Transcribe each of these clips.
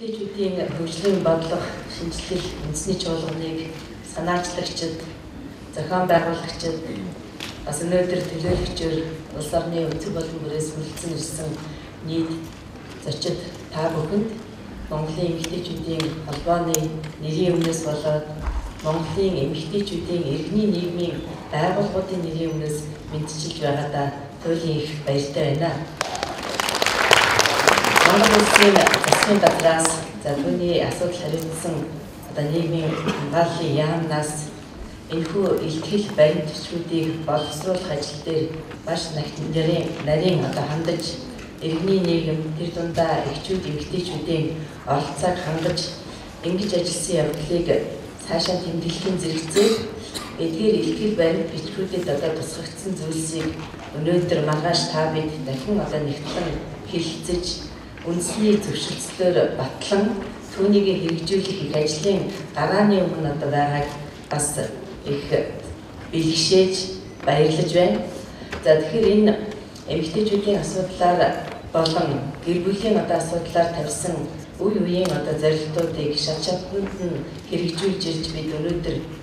Эмэгтэйчүүдийн хөгжлийн бодлого шинжилэл үндэсний чуулганыг санаачлагчид, зохион байгуулагчид, бас өнөөдөр төлөөлөгчөөр улс орны өнцөг болон бүрээс хүлцэн ирсэн нийт зочид та бүхэнд Монголын эмэгтэйчүүдийн холбооны нэрийн өмнөөс болоод Монголын эмэгтэйчүүдийн иргэний нийгмийн байгууллагуудын нэрийн өмнөөс мэдчилж байгаадаа туйлын их баяртай байна. Монгол улсын засгийн газраас түүний асуудал хариуцсан нийгмийн хамгааллын яамнаас энэхүү илтгэл баримтчдыг боловсруулах ажил дээр маш нарийн хандаж иргэний нийгэм тэр дундаа эхчүүд эмэгтэйчүүдийн оролцоог хангаж ингэж ажилласан явдлыг цаашаа тэмдэглэхийн зэрэгцээ эдгээр илтгэл баримт бичгүүдэд тусгагдсан зүйлсийг өнөөдөр маргааш та бид дахин нэгтлэн хэлэлцэж үндэсний зөвшөлтслөөр батлан түүнийг хэрэгжүүлэх их ажлын дарааны өмнө байгааг бас их бэлгшээж баярлаж байна. За тэгэхээр энэ эмэгтэйчүүдийн асуудлаар болон гэр бүлийн асуудлаар тавьсан үе үеийн зорилтуудыг шат шатнд нь хэрэгжүүлж ирж бид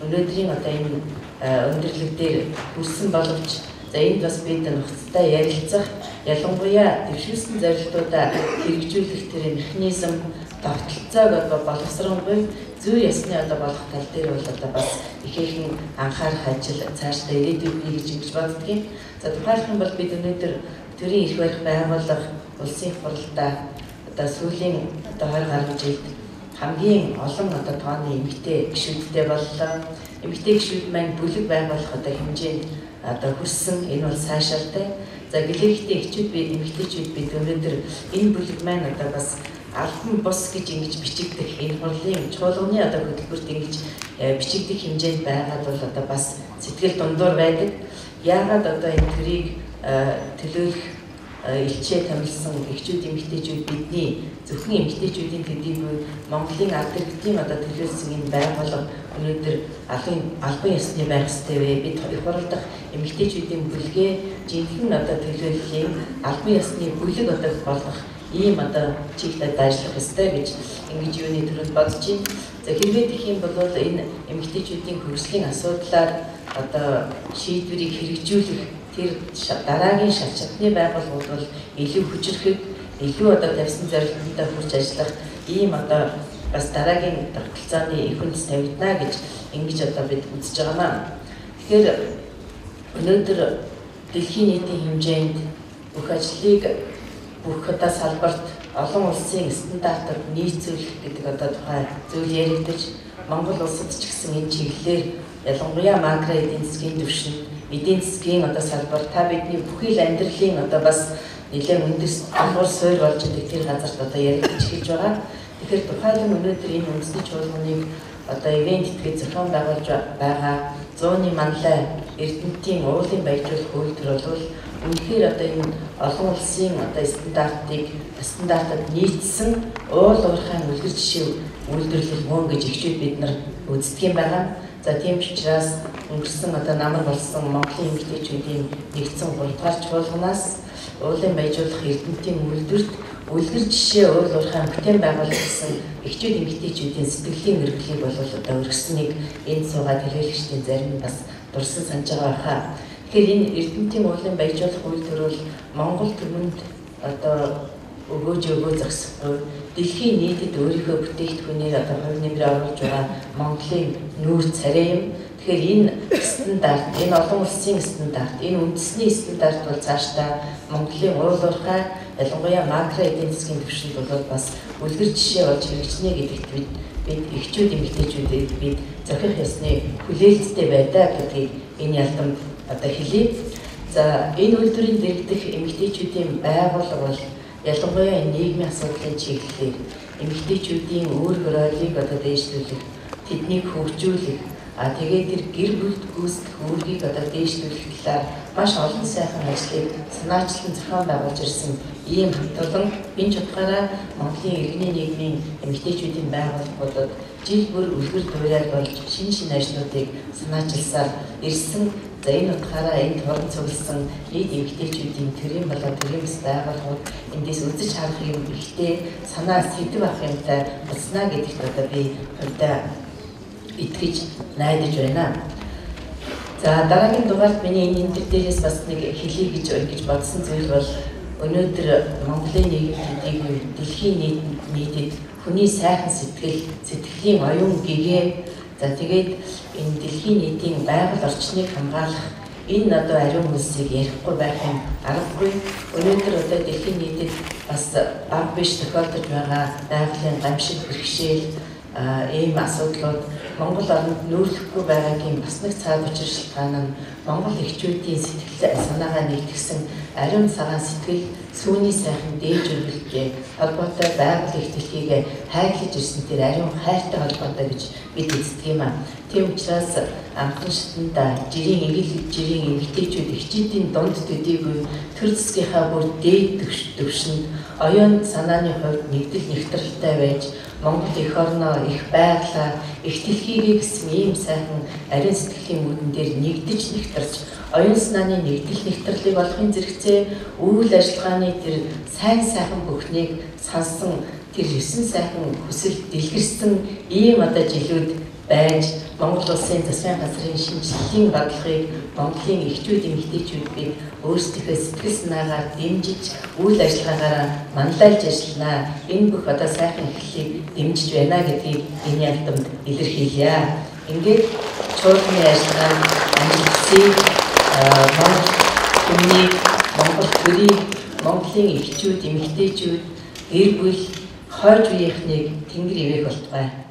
өнөөдрийн энэ өндөрлөг дээр хүрсэн боловч энд бас бид нухацтай ярилцах ялангуяа дэвшүүлсэн зорилтуудаа хэрэгжүүлэх тэр механизм тогтолцоог боловсруулах зүй ёсны болох тал дээр бол бас ихээхэн анхаарах ажил цаашдаа ирээдүйн гэж ингэж боддгийг. За тухайлбал бол бид өнөөдөр төрийн эрх барих байгууллага улсын хурлдаа сүүлийн 20 гаруй жилд хамгийн олон тооны эмэгтэй гишүүдтэй боллоо. Эмэгтэй гишүүд маань бүлэг байгуулах хэмжээнд хүрсэн энэ бол сайшаалтай. За гэлээхтэй эхчүүд бид эмэгтэйчүүд бид өнөөдөр энэ бүлэг маань бас албан бус гэж ингэж бичигдэх энэ хурлын чуулганы хөтөлбөрт ингэж бичигдэх хэмжээнд байгаад бол бас сэтгэл дундуур байдаг. Яагаад энэ төрийг төлөөлөх илчээ томилсон эхчүүд эмэгтэйчүүд бидний зөвхөн эмэгтэйчүүдийн төдийгүй Монголын ард иргэдийн төлөөлсөн энэ байгууллага өнөөдөр албан ёсны байх ёстой вэ? Бид их хурлдах эмэгтэйчүүдийн бүлгээ жинхэнэ төлөөллийн албан ёсны бүлэг болгох ийм чиглэлд ажиллах ёстой гэж ингэж юуны төрөнд бодож байна. За хэрвээ тэгэх юм бол энэ эмэгтэйчүүдийн хөгжлийн асуудлаар шийдвэрийг хэрэгжүүлэх тэр дараагийн шат шатны байгууллагууд бол илүү хүчрэхэг, илүү тавьсан зорилттой хүрч ажиллах ийм бас дараагийн тогтолцооны их үндэс тавигдана гэж ингэж бид үзэж байгаамаа. Тэгэхээр өнөөдөр дэлхийн нийтийн хэмжээнд бүх ажлыг бүх салбарт олон улсын стандартад нийцүүлэх гэдэг тухай зүйл яригдаж Монгол улсад ч гэсэн энэ чиглэлээр ялангуяа макро эдийн засгийн түвшинд эдийн засгийн салбар та бидний бүхий л амьдралын бас нэлээд үндэс амбар суурь болж байгаа тэр газарт яригдж эхэлж байгаа. Тэгэхээр тухайлбал өнөөдөр энэ үндэсний чуулганыг ивент итгэж зохион байгуулж байгаа 100-ны манлай Эрдэнэтийн уулын баяжуулах үйлдвэр бол үнэхээр энэ олон улсын стандартад нийцсэн уул уурхайн үлгэр жишээ үйлдвэрлэл мөн гэж эхчүүд бид нар үздэг юм байна. За тийм учраас өнгөрсөн намар болсон Монголын эмэгтэйчүүдийн нэгдсэн 3 дугаар чуулганаас уулын баяжуулах Эрдэнэтийн үйлдвэрт үлгэр жишээ уул уурхайн бүтээн байгуулсан эхчүүд эмэгтэйчүүдийн сэтгэлийн эрхлийг бол өргөснийг энэ суугаад төлөөлөгчдийн зарим нь бас дурсан санаж байгаа хаа. Тэгэхээр энэ Эрдэнэтийн уулын баяжуулах үйлдвэр бол Монгол түмэнд өгөө зогсохгүй дэлхийн нийтэд өөрийнхөө бүтээгдэхүүнээр хувь нэмрээ оруулж байгаа Монголын нүүр царай юм. Тэгэхээр энэ стандарт, энэ олон улсын стандарт, энэ үндэсний стандарт бол цаашдаа Монголын уул уурхай ялангуяа макро эдийн засгийн түвшинд бол бас үлгэр жишээ болж хэрэгжинэ гэдэгт бид эхчүүд эмэгтэйчүүдэд бид зохих ёсны хүлээлттэй байдаг гэдгийг энэ ялдамд хэлье. За энэ үйлдвэрийн дэргэдэх эмэгтэйчүүдийн байгууллага бол ялангуяа энэ нийгмийн асуудлын чиглэлээр эмэгтэйчүүдийн үүрэг роолыг дээшлүүлэх, тэднийг хөгжүүлэх, Тэгээд тэр гэр бүл гүйцэтгэх үүргийг одоо дээшлүүлэх талаар маш олон сайхан ажлыг санаачлан зохион байгуулж ирсэн ийм хамтолон энэ чухалаараа Монголын иргэний нийгмийн эмэгтэйчүүдийн байгууллагуудад жил бүр үлгэр дуурайд болж шинэ ажлуудыг санаачилсаар ирсэн. За энэ утгаараа энэ туран цугласан нийт эмэгтэйчүүдийн төрийн болоод төрийн бас байгууллагууд эндээс үзэж харах юм ихтэй санаа сэдв авах юмтай болснаа гэдэгт одоо би хувьдаа итгэж найдаж байна. За дараагийн дугаард миний энэ төр дээрээс бас нэг хэлье гэж бодсон зүйл бол өнөөдөр Монголын нийгмийн дэлхийн нийтэд хүний сайхан сэтгэлийн оюун гэгээ за тэгээд энэ дэлхийн нийтийн байгаль орчныг хамгаалах энэ одоо ариун хөлсийг ярихгүй байх юм аргагүй. Өнөөдөр одоо дэлхийн нийтэд бас бага биш тохиолдож байгаа байгалийн гамшиг бэрхшээл ийм асуудлууд Монгол оронд нүүрлэхгүй байгаагийн бас нэг цаад учир шалтгаан нь Монгол эхчүүдийн сэтгэл санаагаа нэгтгэсэн ариун цагаан сэтгэл сүүний сайхан дээж өгөлтэй холбоотой байгаль ихтэлхийг хайрлаж ирсэн тэр ариун хайртай холбоотой гэж бид үздэг юм аа. Тийм учраас амтан шатанда жирийн эмэгтэйчүүд эхчүүдийн дунд төдийгүй төр засгийнхаа бүр дээд түвшинд оюун санааны хувьд нэгдэл нэгтрэлтэй байж Монгол эх орноо их байглаа их дэлхийгээ гэсэн ийм сайхан ариун сэтгэлийн үүдэн дээр нэгдэж нэгтэрч оюун санааны нэгдэл нэгтрэлийг олохын зэрэгцээ үйл ажиллагааны тэр сайхан бүхнийг сансан тэр 9 сайхан хүсэл дэлгэрсэн ийм одоо жилүүд байж Монгол улсын засгийн газрын шинжилгээний бодлогыг Монголын эхчүүд эмэгтэйчүүд бид өөрсдийнхөө сэтгэл санаагаар дэмжиж үйл ажиллагаагаар манлайлж ажиллана. Энэ бүх одоо сайхан эхлэлийг дэмжиж байна гэдгийг энэ ялдамд илэрхийлье. Ингээд чуулганы ажиллагаа амжилтсыг Монгол хүмүүний Монгол төрийн Монголын эхчүүд эмэгтэйчүүд гэр бүл хойж үеийнхнийг тэнгэр ивэх болтугай.